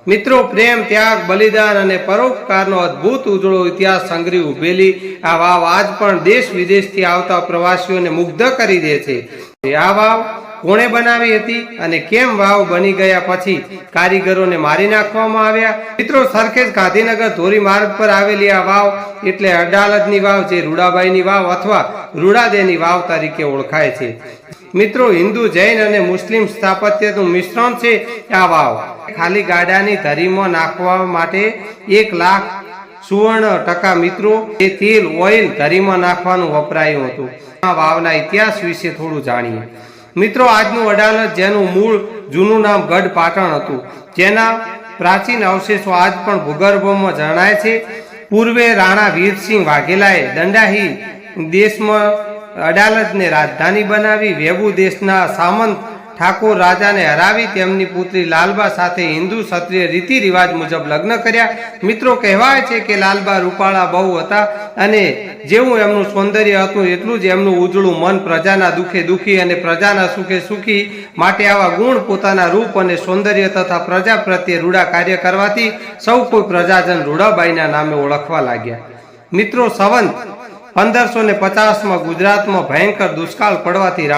મિત્રો, પ્રેમ, ત્યાગ, બલિદાન અને પરોપકારનો અદ્ભુત ઉજળો ઇતિહાસ સંગ્રહી ઉભેલી આ વાવ આજ પણ દેશ વિદેશથી આવતા પ્રવાસીઓને મુગ્ધ કરી દે છે. આ વાવ કોણે બનાવી હતી અને કેમ વાવ બની ગયા પછી કારીગરોને મારી નાખવામાં આવ્યા? મિત્રો, સરખેજ ગાંધીનગર ધોરી માર્ગ પર આવેલી આ વાવ એટલે અડાલજની વાવ, જે રૂડાબાઈની વાવ અથવા રૂડાદેની વાવ તરીકે ઓળખાય છે. મિત્રો, હિન્દુ, જૈન અને મુસ્લિમ સ્થાપત્યનું મિશ્રણ છે આ વાવ. ખાલી ગાડાની ધરીમાં નાખવા માટે 1,00,000 સુવર્ણ મિત્રો, એ તેલ ઓઇલ ધરીમાં નાખવાનું વપરાયું હતું. આ વાવના ઇતિહાસ વિશે થોડું જાણીએ. મિત્રો, આજનું અડાલજ, જેનું મૂળ જૂનું નામ ગઢ પાટણ હતું, જેના પ્રાચીન અવશેષો આજ પણ ભૂગર્ભમાં જણાય છે. પૂર્વે રાણા વીરસિંહ વાઘેલાએ દંડાહી દેશમાં અડાલજને રાજધાની બનાવી વેબુ દેશના સામંત ઠાકોર રાજાને હરાવી તેમની પુત્રી લાલબા સાથે હિન્દુ ક્ષત્રિય રીતિ રિવાજ મુજબ લગ્ન કર્યા. મિત્રો, કહેવાય છે કે લાલબા રૂપાળા બહુ હતા અને જેવું એમનું સૌંદર્ય હતું એટલું જ એમનું ઉજળું મન. પ્રજાના દુઃખે દુઃખી અને પ્રજાના સુખે સુખી માટે આવા ગુણ પોતાના રૂપ અને સૌંદર્ય તથા પ્રજા પ્રત્યે રૂડા કાર્ય કરવાથી સૌ કોઈ પ્રજાજન રૂડાબાઈના નામે ઓળખવા લાગ્યા. મિત્રો, સંવત 1550માં ગુજરાતમાં ભયંકર દુષ્કાળ પડવાથી રાણી